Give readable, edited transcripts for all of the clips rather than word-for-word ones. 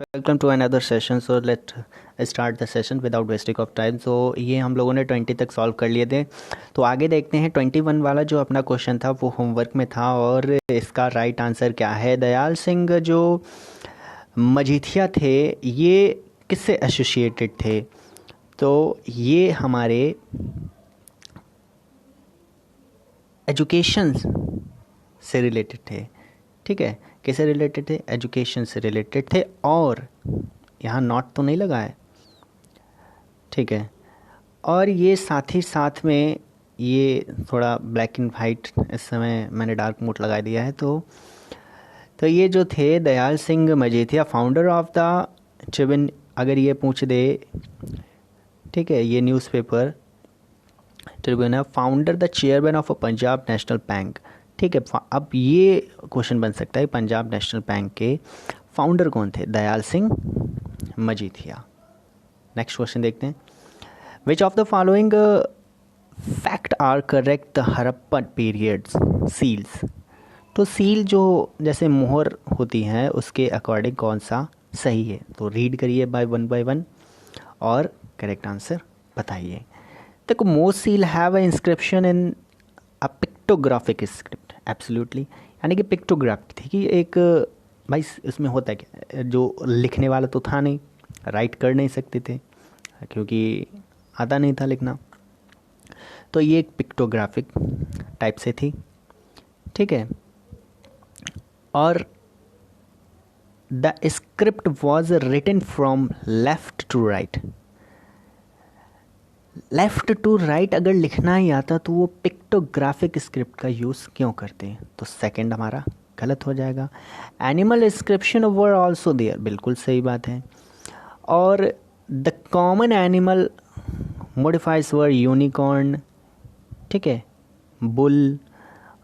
Welcome to another session. So let start the session without wasting of time. So ये हम लोगों ने 20 तक सॉल्व कर लिए थे। तो आगे देखते हैं 21 वाला जो अपना क्वेश्चन था वो होमवर्क में था और इसका राइट आंसर क्या है। दयाल सिंह जो मजीठिया थे ये किससे एसोसिएटेड थे? तो ये हमारे एजुकेशन से रिलेटेड थे। ठीक है, किससे रिलेटेड थे? एजुकेशन से रिलेटेड थे। और यहाँ नॉट तो नहीं लगा है, ठीक है। और ये साथ ही साथ में ये थोड़ा ब्लैक एंड वाइट, इस समय मैंने डार्क मोड लगा दिया है। तो ये जो थे Dayal Singh Majithia, founder of the Tribune, अगर ये पूछ दे, ठीक है, ये न्यूज़पेपर ट्रिब्यून है, founder the chairman of Punjab National Bank. ठीक है, अब ये क्वेश्चन बन सकता है पंजाब नेशनल बैंक के फाउंडर कौन थे? दयाल सिंह मजीठिया। नेक्स्ट क्वेश्चन देखते हैं। Which of the following fact are correct the Harappan periods seals? तो सील जो जैसे मोहर होती हैं उसके अकॉर्डिंग कौन सा सही है? तो रीड करिए बाय वन और करेक्ट आंसर बताइए। देखो, most seal have a inscription in a pictographic script. Absolutely, यानी कि पिक्टोग्राफ थी कि एक, भाई इसमें होता है क्या, जो लिखने वाला तो था नहीं, राइट कर नहीं सकते थे क्योंकि आता नहीं था लिखना, तो ये एक पिक्टोग्राफिक टाइप से थी। ठीक है, और the script was written from left to right. Left to right अगर लिखना ही आता तो वो पिक्टोग्राफिक स्क्रिप्ट का यूज़ क्यों करते हैं? तो सेकंड हमारा गलत हो जाएगा। Animal inscription were also there, बिल्कुल सही बात है। और the common animal motifs were unicorn, ठीक है, bull,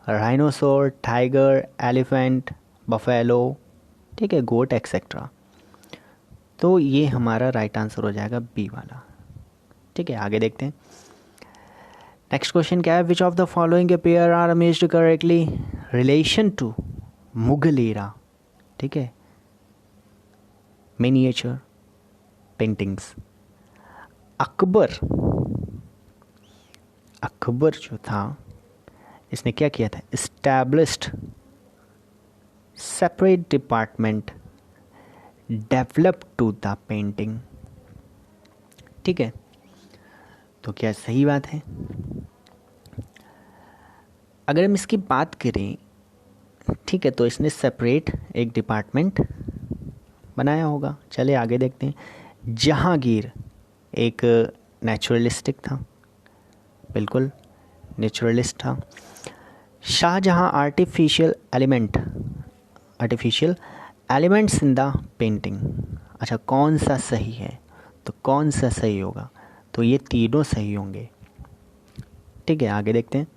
rhinoceros, tiger, elephant, buffalo, ठीक है, गोट एक्सेट्रा। तो ये हमारा राइट आंसर हो जाएगा बी वाला। ठीक है, आगे देखते हैं। नेक्स्ट क्वेश्चन क्या है? Which of the following pair are amazed correctly relation to Mughal era? ठीक है, मिनिएचर पेंटिंग्स। अकबर जो था इसने क्या किया था? Established separate department develop to the painting. ठीक है, तो क्या सही बात है? अगर हम इसकी बात करें, ठीक है, तो इसने सेपरेट एक डिपार्टमेंट बनाया होगा। चले आगे देखते हैं। जहांगीर एक नेचुरलिस्टिक था, बिल्कुल नेचुरलिस्ट था। Shahjahan artificial elements in the painting. अच्छा, कौन सा सही है? तो कौन सा सही होगा? तो ये तीनों सही होंगे। ठीक है, आगे देखते हैं।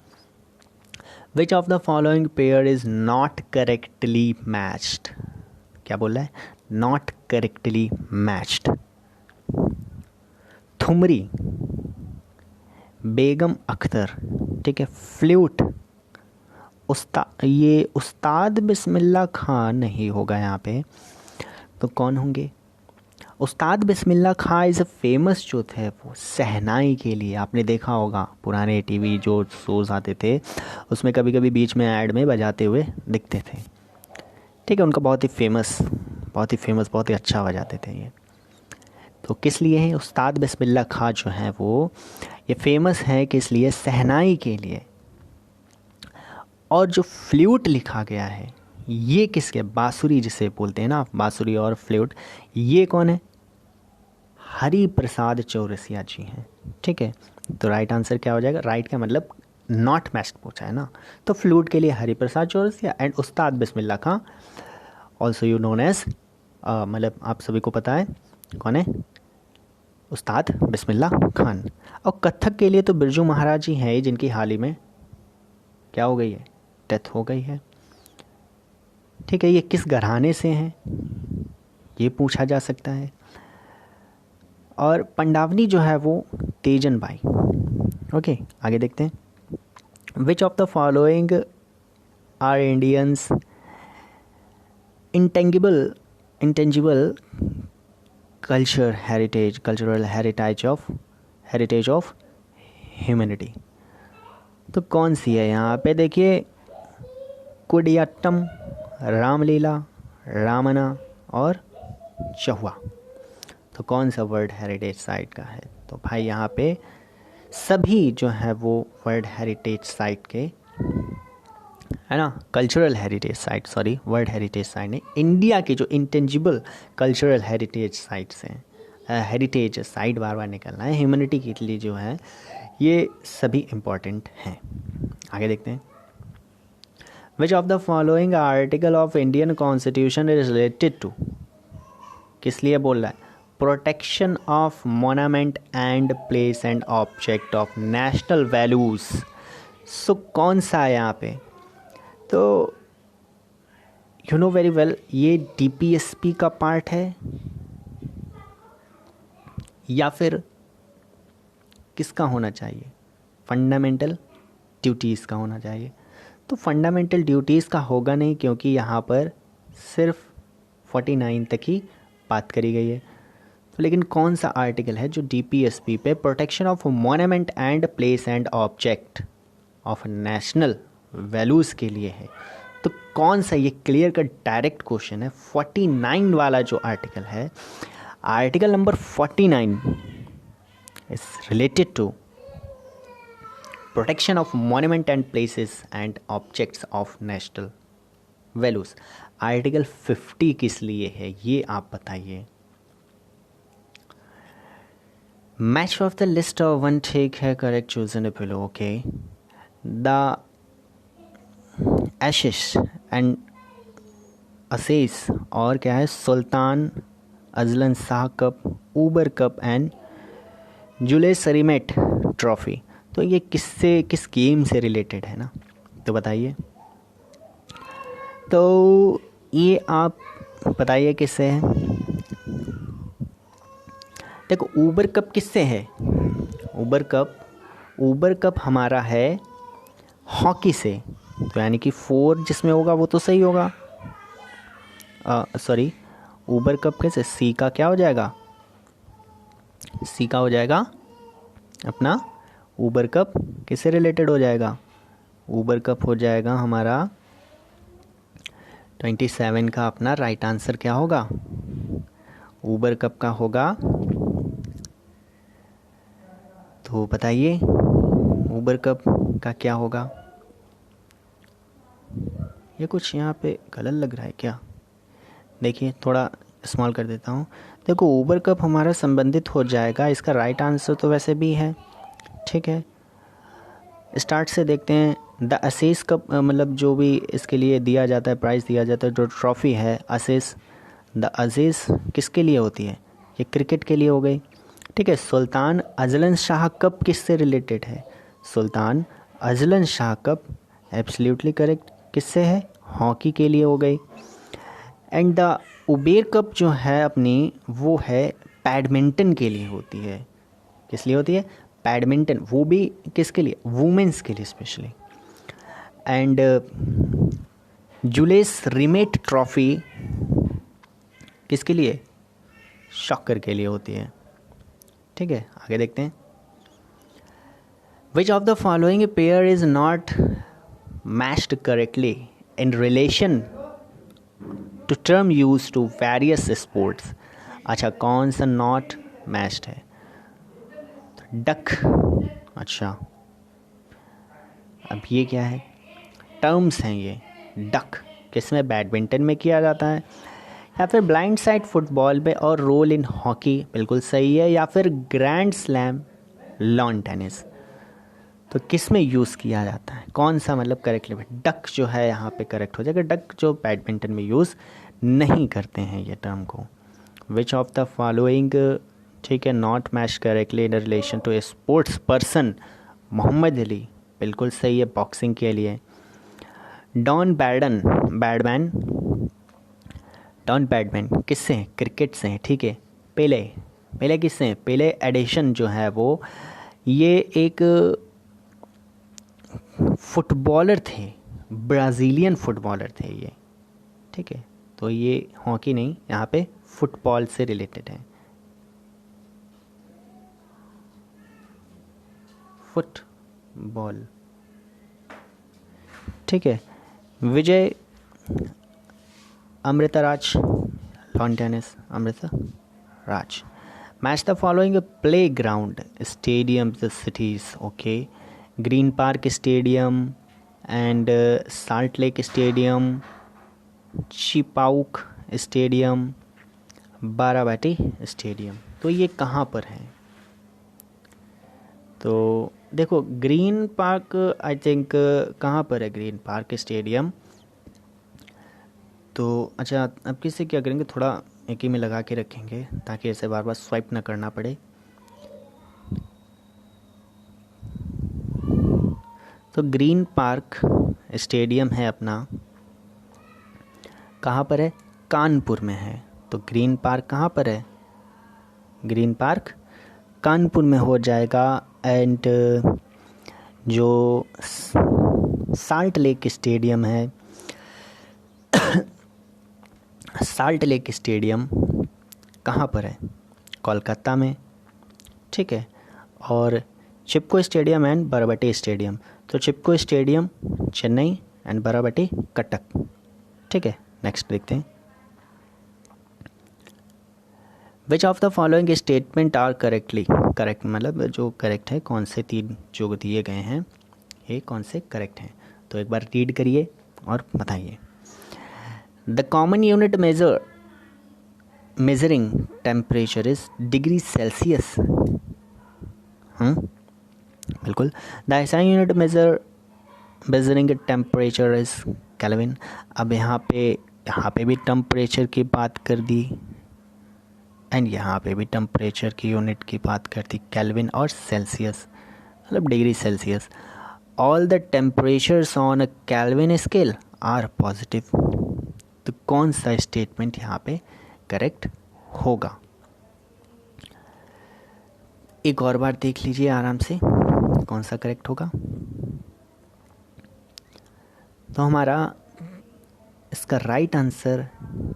Which of the following pair is not correctly matched? क्या बोल रहा है? Not correctly matched. Thumri, Begum Akhtar, ठीक है, फ्लूट, ये उस्ताद बिस्मिल्लाह खान नहीं होगा यहाँ पे, तो कौन होंगे? उस्ताद बिस्मिल्लाह खान इज़ फेमस जो थे वो शहनाई के लिए। आपने देखा होगा पुराने टीवी जो शोज़ आते थे उसमें कभी कभी बीच में ऐड में बजाते हुए दिखते थे। ठीक है, उनका बहुत ही फेमस, बहुत ही अच्छा बजाते थे ये। तो किस लिए है? उस्ताद बिस्मिल्लाह खान जो हैं वो ये फेमस है किस लिए? शहनाई के लिए। और जो फ्लूट लिखा गया है ये किसके? बांसुरी जिसे बोलते हैं ना, बांसुरी और फ्लूट, ये कौन है? हरि प्रसाद चौरसिया जी हैं। ठीक है, तो राइट आंसर क्या हो जाएगा? राइट का मतलब नॉट मैच्ड पूछा है ना, तो फ्लूट के लिए Hari Prasad Chaurasia and Ustad Bismillah Khan, also you known as, मतलब आप सभी को पता है कौन है? उस्ताद बिस्मिल्लाह खान। और कथक के लिए तो बिरजू महाराज जी हैं जिनकी हाल ही में क्या हो गई है? डेथ हो गई है। ठीक है, ये किस घराने से हैं ये पूछा जा सकता है। और पंडावनी जो है वो तेजन बाई। ओके, आगे देखते हैं। Which of the following are Indians intangible cultural heritage of humanity. तो कौन सी है यहाँ पे? देखिए, कुडियाट्टम, रामलीला, रामना और चहुआ। तो कौन सा वर्ल्ड हेरिटेज साइट का है? तो भाई यहाँ पे सभी जो है वो वर्ल्ड हेरिटेज साइट के, है ना, cultural heritage site, sorry world heritage site ने इंडिया की जो इंटेंजिबल कल्चरल हेरिटेज साइट्स हैं, हेरिटेज साइट बार बार निकलना है, ह्यूमैनिटी के लिए जो है ये सभी इम्पॉर्टेंट हैं। आगे देखते हैं। Which of the following article of Indian constitution is related to, किस लिए बोल रहा है? Protection of monument and place and object of national values. So कौन सा है यहाँ पे? तो यू नो वेरी वेल, ये डीपीएसपी का पार्ट है या फिर किसका होना चाहिए? फंडामेंटल ड्यूटीज़ का होना चाहिए। तो फंडामेंटल ड्यूटीज़ का होगा नहीं, क्योंकि यहाँ पर सिर्फ 49 तक ही बात करी गई है। तो लेकिन कौन सा आर्टिकल है जो डीपीएसपी पे protection of monument and place and object of national values के लिए है? तो कौन सा? ये क्लियर का डायरेक्ट क्वेश्चन है। 49 वाला जो आर्टिकल है, article number 49 is related to protection of monument and places and objects of national values। Article 50 किस लिए है ये आप बताइए। Match of the list of one, ठीक है, correct chosen below. Okay, the ashes and aces और क्या है? Sultan Azlan Shah cup, Uber cup and Julius Rimet trophy. तो ये किस गेम से रिलेटेड है ना? तो बताइए। तो ये आप बताइए किससे है? देखो, ऊबर कप किससे है? ऊबर कप हमारा है हॉकी से। तो यानी कि 4 जिसमें होगा वो तो सही होगा। सॉरी, ऊबर कप कैसे? सी का क्या हो जाएगा? सी का हो जाएगा अपना ऊबर कप किससे रिलेटेड हो जाएगा? ऊबर कप हो जाएगा हमारा 27 का अपना राइट आंसर क्या होगा? ऊबर कप का होगा। तो बताइए ऊबर कप का क्या होगा? ये कुछ यहाँ पे गलत लग रहा है क्या? देखिए, थोड़ा स्मॉल कर देता हूँ। देखो, ऊबर कप हमारा संबंधित हो जाएगा, इसका राइट आंसर तो वैसे भी है, ठीक है। स्टार्ट से देखते हैं। द असेस कप, मतलब जो भी इसके लिए दिया जाता है, प्राइज़ दिया जाता है, जो ट्रॉफ़ी है असेस, द अजेस किसके लिए होती है? ये क्रिकेट के लिए हो गई, ठीक है। सुल्तान अजलन शाह कप किससे रिलेटेड है? Sultan Azlan Shah cup absolutely correct, किससे है? हॉकी के लिए हो गई। एंड द उबेर कप जो है अपनी, वो है बैडमिंटन के लिए होती है। किस लिए होती है? बैडमिंटन, वो भी किसके लिए? वुमेन्स के लिए specially. And Julius Rimet trophy किसके लिए? शॉकर के लिए होती है, ठीक है। आगे देखते हैं। Which of the following pair is not matched correctly in relation to term use to various sports. अच्छा, कौन सा नॉट मैच्ड है? डक। अच्छा, अब ये क्या है? टर्म्स हैं ये। डक किसमें? बैडमिंटन में किया जाता है, या फिर ब्लाइंड साइड फुटबॉल में, और रोल इन हॉकी बिल्कुल सही है, या फिर ग्रैंड स्लैम लॉन टेनिस। तो किस में यूज़ किया जाता है? कौन सा मतलब करेक्टली? डक जो है यहाँ पे करेक्ट हो जाएगा। डक जो बैडमिंटन में यूज़ नहीं करते हैं ये टर्म को। विच ऑफ द फॉलोइंग, ठीक है, not match correctly in relation to a sports person? Muhammad Ali बिल्कुल सही है, बॉक्सिंग के लिए। डॉन बैडमैन किससे हैं? क्रिकेट से हैं, ठीक है। पेले किससे हैं? पेले एडिशन जो है वो, ये एक फुटबॉलर थे, ब्राज़ीलियन फुटबॉलर थे ये, ठीक है। तो ये हॉकी नहीं, यहाँ पे फुटबॉल से रिलेटेड है, फुटबॉल। ठीक है। Vijay Amritraj, lawn tennis Amrita Raj. Match the following play ground stadium the cities. Okay, Green Park stadium and Salt lake stadium, Chepauk stadium, Barabati stadium. तो ये कहाँ पर है? तो देखो ग्रीन पार्क आई थिंक कहाँ पर है ग्रीन पार्क स्टेडियम? तो अच्छा, अब किससे क्या करेंगे, थोड़ा एक ही में लगा के रखेंगे ताकि ऐसे बार बार स्वाइप ना करना पड़े। तो ग्रीन पार्क स्टेडियम है अपना, कहाँ पर है? कानपुर में है। तो ग्रीन पार्क कहाँ पर है? ग्रीन पार्क कानपुर में हो जाएगा। एंड जो साल्ट लेक स्टेडियम है साल्ट लेक स्टेडियम कहाँ पर है? कोलकाता में। ठीक है। और Chepauk stadium and Barabati stadium, तो चिपको स्टेडियम चेन्नई एंड बाराबाटी कटक। ठीक है, नेक्स्ट देखते हैं। Which of the following statement are correctly correct, मतलब जो करेक्ट है, कौन से तीन जो दिए गए हैं ये कौन से करेक्ट हैं? तो एक बार रीड करिए और बताइए। The common unit measuring temperature is degree Celsius. बिल्कुल। The SI unit measuring temperature is kelvin. अब यहाँ पे भी टेम्परेचर की बात कर दी एंड यहाँ पे भी टेम्परेचर की यूनिट की बात कर दी, केल्विन और सेल्सियस, मतलब degree Celsius. All the temperatures on a kelvin scale are positive. तो कौन सा स्टेटमेंट यहाँ पे करेक्ट होगा? एक और बार देख लीजिए आराम से कौन सा करेक्ट होगा। तो हमारा इसका राइट आंसर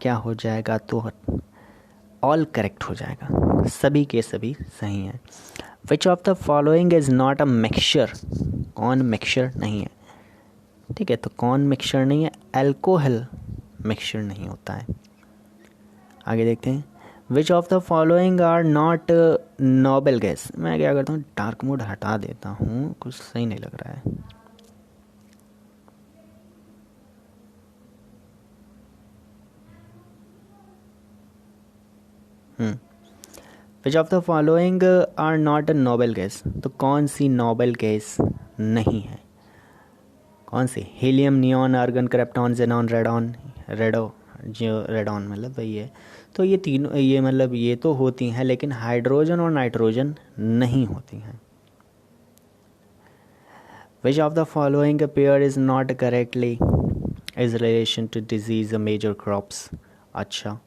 क्या हो जाएगा? तो ऑल करेक्ट हो जाएगा, सभी के सभी सही हैं। Which of the following is not a mixture? कौन मिक्सचर नहीं है? ठीक है, तो कौन मिक्सचर नहीं है? अल्कोहल मिक्सचर नहीं होता है। आगे देखते हैं। Which of the following are not noble gas? मैं क्या करता हूँ, डार्क मोड हटा देता हूँ, कुछ सही नहीं लग रहा है। Which of the following are not a noble gas? तो कौन सी नोबल गैस नहीं है? कौन सी? Helium, neon, argon, krypton, xenon, radon मतलब वही है। तो ये तीनों, ये मतलब ये तो होती हैं, लेकिन हाइड्रोजन और नाइट्रोजन नहीं होती हैं। Which of the following pair is not correctly is relation to disease major crops? अच्छा,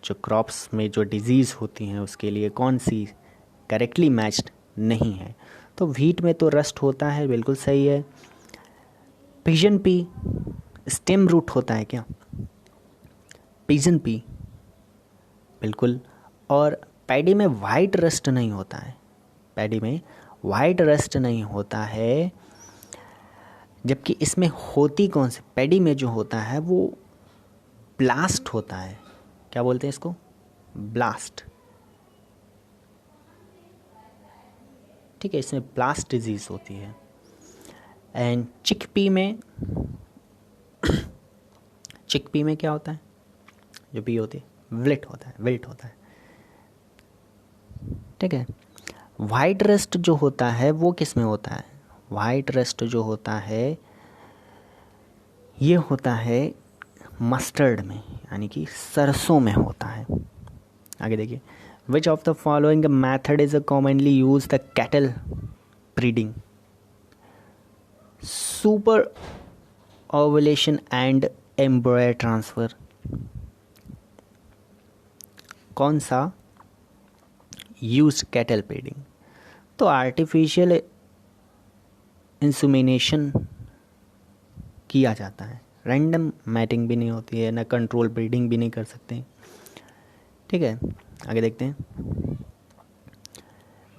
जो क्रॉप्स में जो डिजीज़ होती हैं उसके लिए कौन सी करेक्टली मैच्ड नहीं है? तो व्हीट में तो रस्ट होता है, बिल्कुल सही है। पिजन पी स्टेम रूट होता है क्या? पिजन पी बिल्कुल। और पैडी में वाइट रस्ट नहीं होता है, पैडी में वाइट रस्ट नहीं होता है, जबकि इसमें होती कौन सी? पैडी में जो होता है वो ब्लास्ट होता है। क्या बोलते हैं इसको? ब्लास्ट। ठीक है, इसमें ब्लास्ट डिजीज़ होती है। एंड चिकपी में क्या होता है? जो पी होती है विल्ट होता है। ठीक है। वाइट रस्ट जो होता है वो किस में होता है? वाइट रस्ट जो होता है ये होता है मस्टर्ड में, यानी कि सरसों में होता है। आगे देखिए। Which of the following method is commonly use the cattle breeding? Super ovulation and embryo transfer. कौन सा यूज कैटल ब्रीडिंग? तो आर्टिफिशियल इंसुमिनेशन किया जाता है, रैंडम मैटिंग भी नहीं होती है, ना कंट्रोल ब्रीडिंग भी नहीं कर सकते। ठीक है, आगे देखते हैं।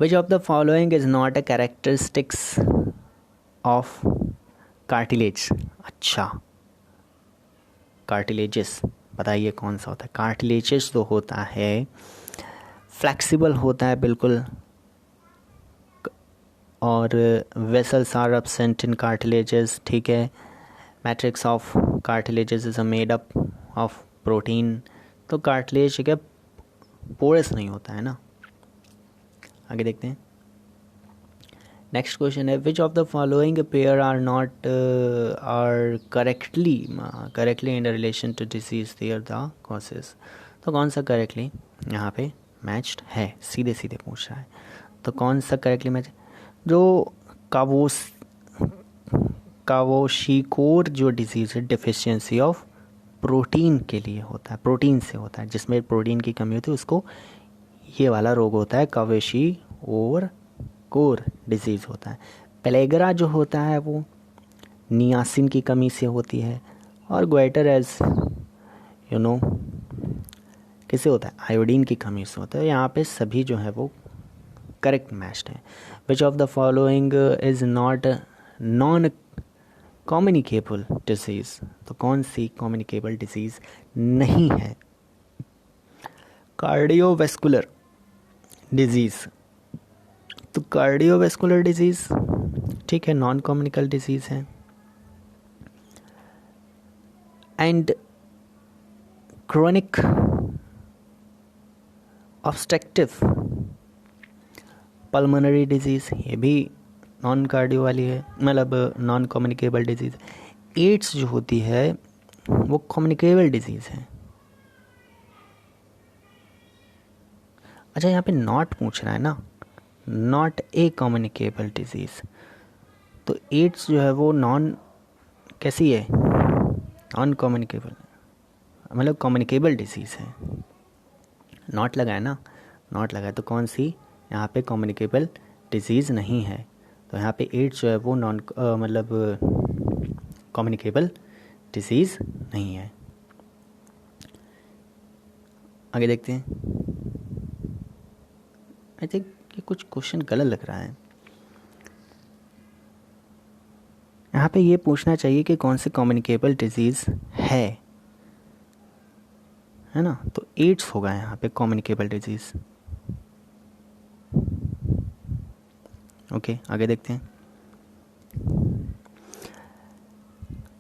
Which of the following is not a characteristics of cartilage. अच्छा, कार्टिलेजेस बताइए कौन सा होता है। कार्टिलेजेस तो होता है फ्लेक्सिबल होता है बिल्कुल, और vessels are absent in cartilages, ठीक है। Matrix of cartilages is a made up of protein. तो कार्टिलेज क्या पोरस नहीं होता है ना। आगे देखते हैं। नेक्स्ट क्वेश्चन है which of the following pair are not are correctly in relation to disease there the causes. तो कौन सा करेक्टली यहाँ पे मैच्ड है, सीधे सीधे पूछ रहा है। तो कौन सा करेक्टली मैच, जो कावोशिकोर जो डिजीज़ है डिफिशियंसी ऑफ प्रोटीन के लिए होता है, प्रोटीन से होता है, जिसमें प्रोटीन की कमी होती है उसको ये वाला रोग होता है, कावोशिकोर कोर डिजीज़ होता है। पेलेग्रा जो होता है वो नियासिन की कमी से होती है, और ग्वाइटर एज यू नो किससे होता है, आयोडीन की कमी से होता है। यहाँ पे सभी जो है वो करेक्ट मैच्ड है। Which of the following is not non communicable disease. तो कौन सी कम्युनिकेबल डिजीज़ नहीं है। कार्डियोवैस्कुलर डिजीज़, तो कार्डियोवैस्कुलर डिजीज़ ठीक है, नॉन कम्युनिकल डिजीज़ है। And chronic obstructive pulmonary disease, ये भी नॉन कार्डियो वाली है, मतलब नॉन कम्युनिकेबल डिजीज़। एड्स जो होती है वो कम्युनिकेबल डिजीज़ है। अच्छा, यहाँ पे नॉट पूछ रहा है ना, नॉट ए कम्युनिकेबल डिजीज़। तो एड्स जो है वो नॉन कैसी है, नॉन कम्युनिकेबल, मतलब कम्युनिकेबल डिजीज़ है। नॉट लगा है ना, नॉट लगा है, तो कौन सी यहाँ पे कम्युनिकेबल डिजीज़ नहीं है। तो यहाँ पे एड्स जो है वो नॉन मतलब कम्युनिकेबल डिजीज़ नहीं है। आगे देखते हैं। आई थिंक ये कुछ क्वेश्चन गलत लग रहा है। यहाँ पे ये पूछना चाहिए कि कौन सी कम्युनिकेबल डिजीज़ है ना। तो एड्स होगा यहाँ पे कम्युनिकेबल डिजीज़। ओके, आगे देखते हैं।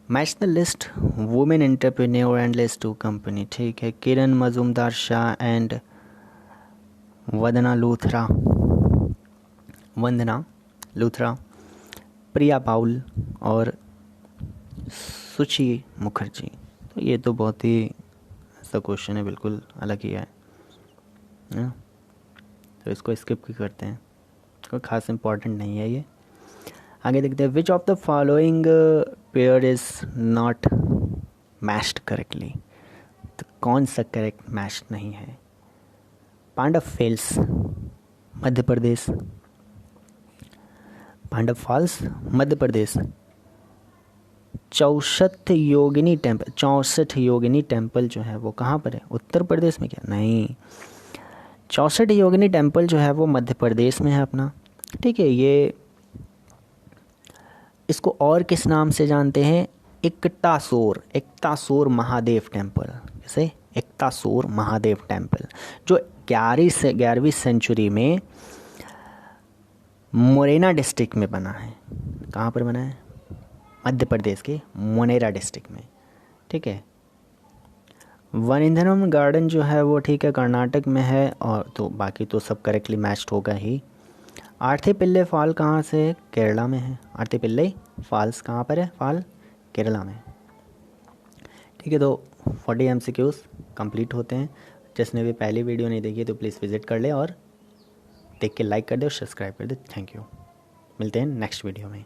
Match the list women entrepreneur and list two company, ठीक है। किरण मजूमदार शाह एंड वंदना लूथरा, प्रिया पाउल और सुची मुखर्जी। तो ये तो बहुत ही ऐसा क्वेश्चन है, बिल्कुल अलग ही है ना? तो इसको स्किप ही करते हैं, कोई खास इम्पोर्टेंट नहीं है ये। आगे देखते हैं। Which of the following pair is not matched correctly. तो कौन सा करेक्ट मैच नहीं है। Pandav false Madhya Pradesh, Pandav false Madhya Pradesh. 64 योगिनी टेम्पल जो है वो कहाँ पर है, उत्तर प्रदेश में क्या, नहीं। 64 योगिनी टेम्पल जो है वो मध्य प्रदेश में है अपना, ठीक है। ये इसको और किस नाम से जानते हैं, इक्तासोर महादेव टेम्पल। जैसे इक्तासोर महादेव टेम्पल जो 11वीं सेंचुरी में मोरेना डिस्ट्रिक्ट में बना है। कहाँ पर बना है, मध्य प्रदेश के मोनेरा डिस्ट्रिक्ट में, ठीक है। वनिंदनम गार्डन जो है वो ठीक है कर्नाटक में है, और तो बाकी तो सब करेक्टली मैच्ड होगा ही। आर्थेपिल्ले फॉल कहाँ से है, केरला में है। आर्थेपिल्ले फॉल्स कहाँ पर है, फॉल केरला में, ठीक है। तो 40 MCQs कंप्लीट होते हैं। जिसने भी पहली वीडियो नहीं देखी तो प्लीज़ विज़िट कर ले और देख के लाइक कर दे और सब्सक्राइब कर दे। Thank you. मिलते हैं नेक्स्ट वीडियो में।